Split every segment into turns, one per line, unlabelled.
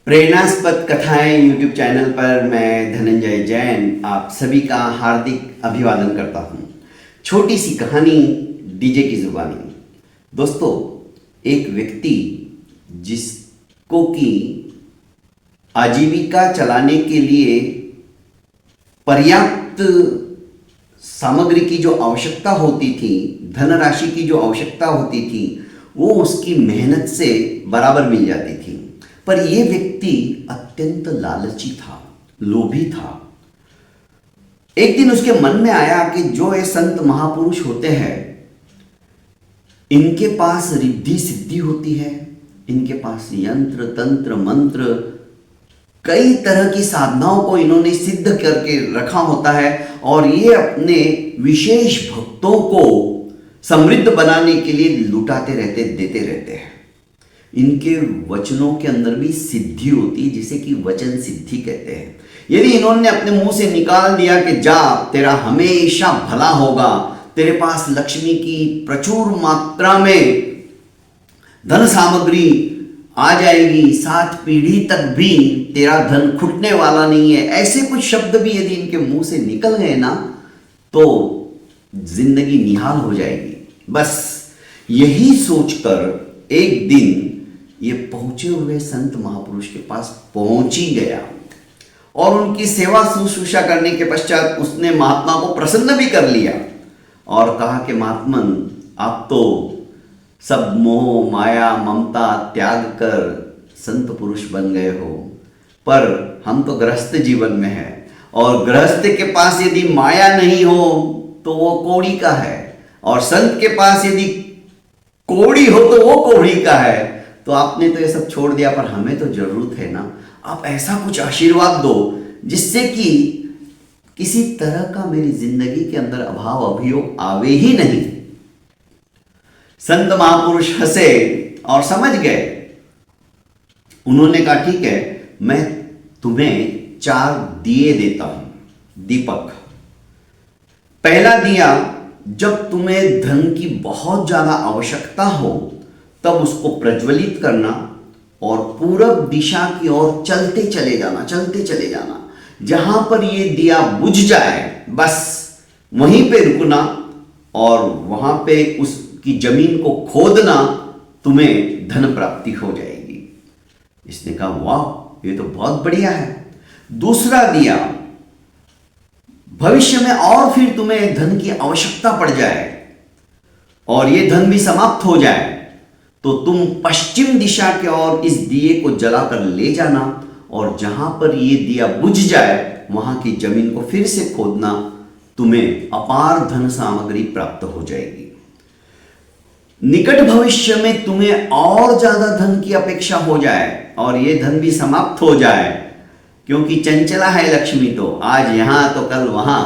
प्रेरणास्पद कथाएं YouTube channel पर मैं धनंजय जैन आप सभी का हार्दिक अभिवादन करता हूं। छोटी सी कहानी डीजे की जुबानी। दोस्तों, एक व्यक्ति जिसको कि आजीविका चलाने के लिए पर्याप्त सामग्री की जो आवश्यकता होती थी, धनराशि की जो आवश्यकता होती थी, वो उसकी मेहनत से बराबर मिल जाती थी। पर यह व्यक्ति अत्यंत लालची था, लोभी था। एक दिन उसके मन में आया कि जो ये संत महापुरुष होते हैं, इनके पास रिद्धि सिद्धि होती है, इनके पास यंत्र तंत्र मंत्र कई तरह की साधनाओं को इन्होंने सिद्ध करके रखा होता है और ये अपने विशेष भक्तों को समृद्ध बनाने के लिए लुटाते रहते, देते रहते हैं। इनके वचनों के अंदर भी सिद्धि होती है, जिसे कि वचन सिद्धि कहते हैं। यदि इन्होंने अपने मुंह से निकाल दिया कि जा, तेरा हमेशा भला होगा, तेरे पास लक्ष्मी की प्रचुर मात्रा में धन सामग्री आ जाएगी, 7 पीढ़ी तक भी तेरा धन खुटने वाला नहीं है, ऐसे कुछ शब्द भी यदि इनके मुंह से निकल गए ना, तो जिंदगी निहाल हो जाएगी। बस यही सोचकर एक दिन ये पहुंचे हुए संत महापुरुष के पास पहुंच ही गया और उनकी सेवा शुश्रूषा करने के पश्चात उसने महात्मा को प्रसन्न भी कर लिया और कहा कि महात्मन, आप तो सब मोह माया ममता त्याग कर संत पुरुष बन गए हो, पर हम तो गृहस्थ जीवन में हैं और गृहस्थ के पास यदि माया नहीं हो तो वो कौड़ी का है, और संत के पास यदि कौड़ी हो तो वो कौड़ी का है। तो आपने तो ये सब छोड़ दिया, पर हमें तो जरूरत है ना, आप ऐसा कुछ आशीर्वाद दो जिससे कि किसी तरह का मेरी जिंदगी के अंदर अभाव अभियोग आवे ही नहीं। संत महापुरुष हंसे और समझ गए। उन्होंने कहा, ठीक है, मैं तुम्हें 4 दिए देता हूं, दीपक। पहला दिया, जब तुम्हें धन की बहुत ज्यादा आवश्यकता हो तब उसको प्रज्वलित करना और पूरब दिशा की ओर चलते चले जाना। जहां पर ये दिया बुझ जाए, बस वहीं पे रुकना और वहां पे उसकी जमीन को खोदना, तुम्हें धन प्राप्ति हो जाएगी। इसने कहा, वाह, ये तो बहुत बढ़िया है। दूसरा दिया, भविष्य में और फिर तुम्हें धन की आवश्यकता पड़ जाए और ये धन भी समाप्त हो जाए, तो तुम पश्चिम दिशा की ओर इस दिए को जलाकर ले जाना और जहां पर ये दिया बुझ जाए वहां की जमीन को फिर से खोदना, तुम्हें अपार धन सामग्री प्राप्त हो जाएगी। निकट भविष्य में तुम्हें और ज्यादा धन की अपेक्षा हो जाए और ये धन भी समाप्त हो जाए, क्योंकि चंचला है लक्ष्मी, तो आज यहां तो कल वहां,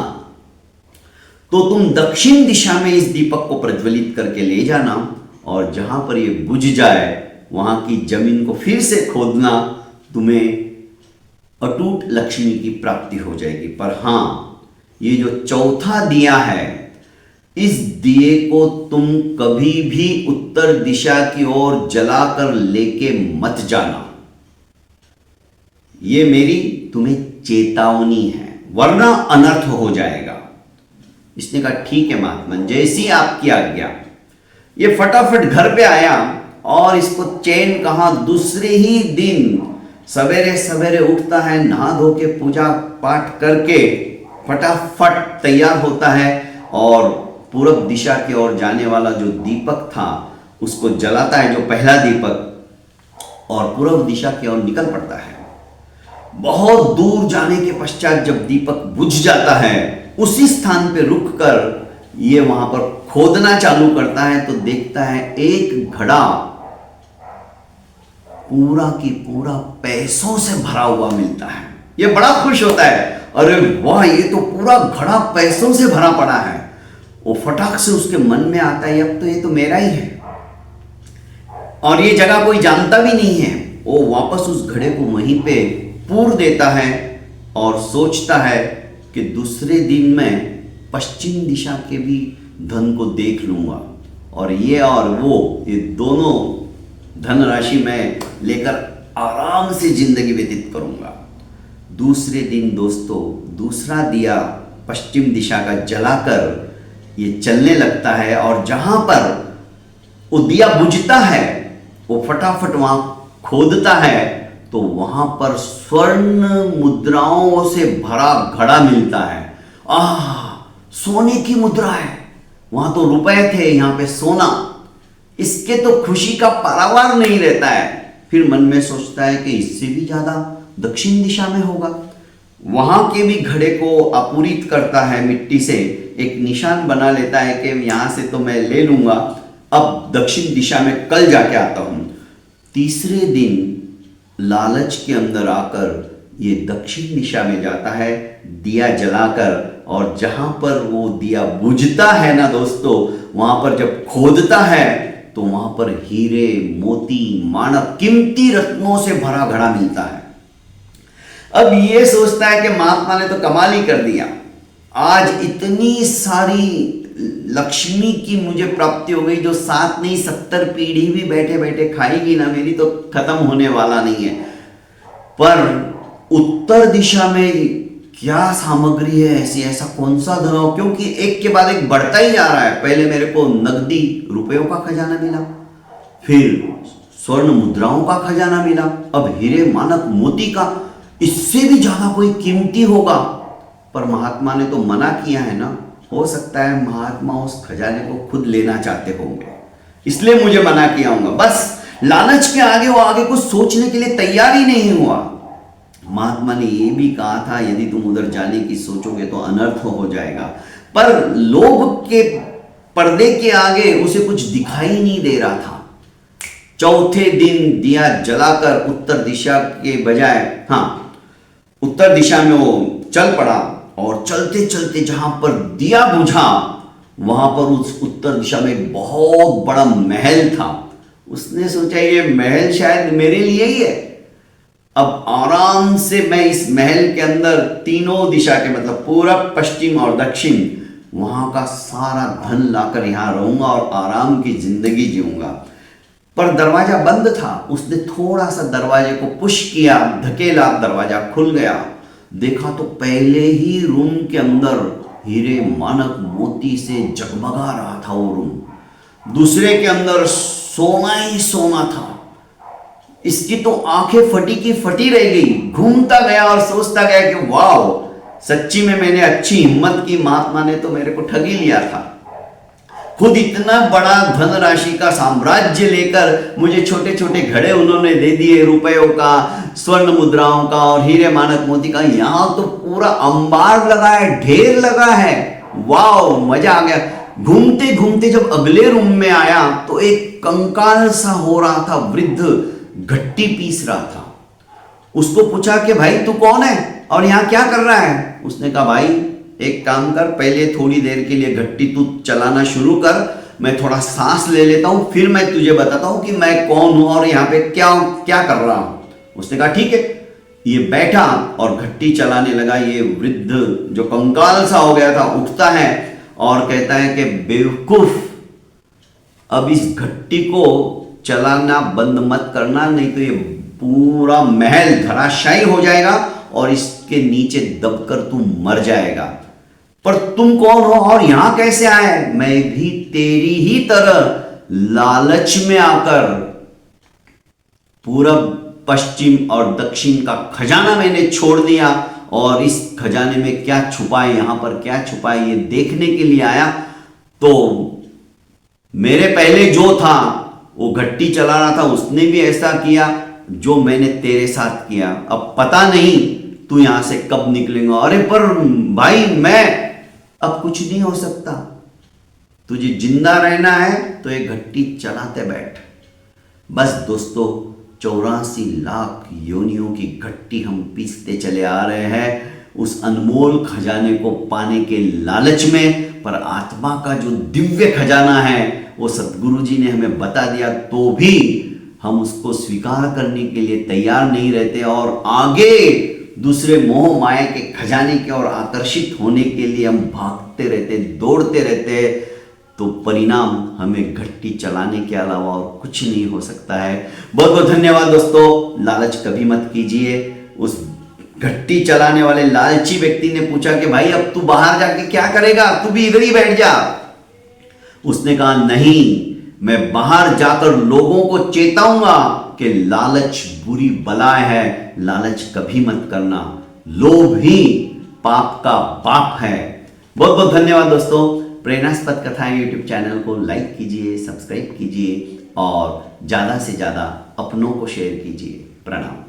तो तुम दक्षिण दिशा में इस दीपक को प्रज्वलित करके ले जाना और जहां पर ये बुझ जाए वहां की जमीन को फिर से खोदना, तुम्हें अटूट लक्ष्मी की प्राप्ति हो जाएगी। पर हां, ये जो चौथा दिया है, इस दिए को तुम कभी भी उत्तर दिशा की ओर जलाकर लेके मत जाना। ये मेरी तुम्हें चेतावनी है, वरना अनर्थ हो जाएगा। इसने कहा, ठीक है महात्मन, जैसी आपकी आज्ञा। ये फटाफट घर पे आया और इसको चैन कहा, दूसरे ही दिन सवेरे सवेरे उठता है, नहा धो के पूजा पाठ करके फटाफट तैयार होता है और पूरब दिशा की ओर जाने वाला जो दीपक था उसको जलाता है, जो पहला दीपक, और पूरब दिशा की ओर निकल पड़ता है। बहुत दूर जाने के पश्चात जब दीपक बुझ जाता है, उसी स्थान पे रुककर ये वहां पर खोदना चालू करता है, तो देखता है एक घड़ा पूरा की पूरा पैसों से भरा हुआ मिलता है। ये बड़ा खुश होता है, अरे वाह, ये तो पूरा घड़ा पैसों से भरा पड़ा है। वो फटाक से उसके मन में आता है, अब तो ये तो मेरा ही है और ये जगह कोई जानता भी नहीं है। वो वापस उस घड़े को वहीं पे पूर देता है और सोचता है कि दूसरे दिन मैं पश्चिम दिशा के भी धन को देख लूंगा और ये दोनों धनराशि मैं लेकर आराम से जिंदगी व्यतीत करूंगा। दूसरे दिन दोस्तों दूसरा दिया पश्चिम दिशा का जलाकर ये चलने लगता है, और जहां पर वो दिया बुझता है वो फटाफट वहां खोदता है, तो वहां पर स्वर्ण मुद्राओं से भरा घड़ा मिलता है। सोने की मुद्रा है, वहां तो रुपए थे, यहां पे सोना। इसके तो खुशी का पारावार नहीं रहता है। फिर मन में सोचता है कि इससे भी ज्यादा दक्षिण दिशा में होगा। वहां के भी घड़े को अपूरित करता है, मिट्टी से एक निशान बना लेता है कि यहां से तो मैं ले लूंगा, अब दक्षिण दिशा में कल जाके आता हूं। तीसरे दिन लालच के अंदर आकर ये दक्षिण दिशा में जाता है दिया जलाकर, और जहां पर वो दिया बुझता है ना दोस्तों, वहां पर जब खोदता है तो वहां पर हीरे मोती माणक कीमती रत्नों से भरा घड़ा मिलता है। अब ये सोचता है कि महात्मा ने तो कमाल ही कर दिया, आज इतनी सारी लक्ष्मी की मुझे प्राप्ति हो गई जो 7 नहीं 70 पीढ़ी भी बैठे बैठे खाएगी ना, मेरी तो खत्म होने वाला नहीं है। पर उत्तर दिशा में क्या सामग्री है ऐसी, ऐसा कौन सा धन हो, क्योंकि एक के बाद एक बढ़ता ही जा रहा है। पहले मेरे को नकदी रुपयों का खजाना मिला, फिर स्वर्ण मुद्राओं का खजाना मिला, अब हीरे मानक मोती का, इससे भी ज्यादा कोई कीमती होगा। पर महात्मा ने तो मना किया है ना, हो सकता है महात्मा उस खजाने को खुद लेना चाहते होंगे, इसलिए मुझे मना किया होगा। बस लालच के आगे वो आगे कुछ सोचने के लिए तैयार ही नहीं हुआ। महात्मा ने ये भी कहा था यदि तुम उधर जाने की सोचोगे तो अनर्थ हो जाएगा, पर लोभ के पर्दे के आगे उसे कुछ दिखाई नहीं दे रहा था। चौथे दिन दिया जलाकर उत्तर दिशा के बजाय उत्तर दिशा में वो चल पड़ा, और चलते चलते जहां पर दिया बुझा वहां पर उस उत्तर दिशा में एक बहुत बड़ा महल था। उसने सोचा ये महल शायद मेरे लिए ही है, अब आराम से मैं इस महल के अंदर तीनों दिशा के मतलब पूरब पश्चिम और दक्षिण वहां का सारा धन लाकर यहां रहूंगा और आराम की जिंदगी जीऊंगा। पर दरवाजा बंद था। उसने थोड़ा सा दरवाजे को पुश किया, धकेला, दरवाजा खुल गया। देखा तो पहले ही रूम के अंदर हीरे मानक मोती से जगमगा रहा था वो रूम। दूसरे के अंदर सोना ही सोना था। इसकी तो आंखें फटी की फटी रह गई। घूमता गया और सोचता गया कि वाह, सच्ची में मैंने अच्छी हिम्मत की, महात्मा ने तो मेरे को ठग ही लिया था। खुद इतना बड़ा धन राशि का साम्राज्य लेकर मुझे छोटे छोटे घड़े उन्होंने दे दिए, रुपयों का, स्वर्ण मुद्राओं का और हीरे मानक मोती का। यहां तो पूरा अंबार लगा है, ढेर लगा है। वाह, मजा आ गया। घूमते घूमते जब अगले रूम में आया तो एक कंकाल सा हो रहा था, वृद्ध घट्टी पीस रहा था। उसको पूछा कि भाई तू कौन है और यहां क्या कर रहा है? उसने कहा भाई एक काम कर, पहले थोड़ी देर के लिए घट्टी तू चलाना शुरू कर, मैं थोड़ा सांस ले लेता हूं, फिर मैं तुझे बताता हूं कि मैं कौन हूं और यहां पे क्या क्या कर रहा हूं। उसने कहा ठीक है। ये बैठा और घट्टी चलाने लगा। ये वृद्ध जो कंकाल सा हो गया था उठता है और कहता है कि बेवकूफ, अब इस घट्टी को चलाना बंद मत करना, नहीं तो ये पूरा महल धराशायी हो जाएगा और इसके नीचे दबकर तू मर जाएगा। पर तुम कौन हो और यहां कैसे आए? मैं भी तेरी ही तरह लालच में आकर पूरब पश्चिम और दक्षिण का खजाना मैंने छोड़ दिया और इस खजाने में क्या छुपा है, यहां पर क्या छुपा है, ये देखने के लिए आया। तो मेरे पहले जो था वो घट्टी चला रहा था, उसने भी ऐसा किया जो मैंने तेरे साथ किया। अब पता नहीं तू यहां से कब निकलेगा। अरे पर भाई मैं अब कुछ नहीं हो सकता, तुझे जिंदा रहना है तो ये घट्टी चलाते बैठ। बस दोस्तों 84 लाख योनियों की घट्टी हम पीसते चले आ रहे हैं उस अनमोल खजाने को पाने के लालच में। पर आत्मा का जो दिव्य खजाना है वो सतगुरु जी ने हमें बता दिया, तो भी हम उसको स्वीकार करने के लिए तैयार नहीं रहते और आगे दूसरे मोह माया के खजाने की ओर आकर्षित होने के लिए हम भागते रहते, दौड़ते रहते। तो परिणाम हमें घट्टी चलाने के अलावा और कुछ नहीं हो सकता है। बहुत बहुत धन्यवाद दोस्तों। लालच कभी मत कीजिए। उस घट्टी चलाने वाले लालची व्यक्ति ने पूछा कि भाई अब तू बाहर जाके क्या करेगा, तू भी इधर ही बैठ जा। उसने कहा नहीं, मैं बाहर जाकर लोगों को चेताऊंगा कि लालच बुरी बलाए है, लालच कभी मत करना, लोभ ही पाप का बाप है। बहुत बहुत धन्यवाद दोस्तों। प्रेरणास्पद कथाएं यूट्यूब चैनल को लाइक कीजिए, सब्सक्राइब कीजिए और ज़्यादा से ज़्यादा अपनों को शेयर कीजिए। प्रणाम।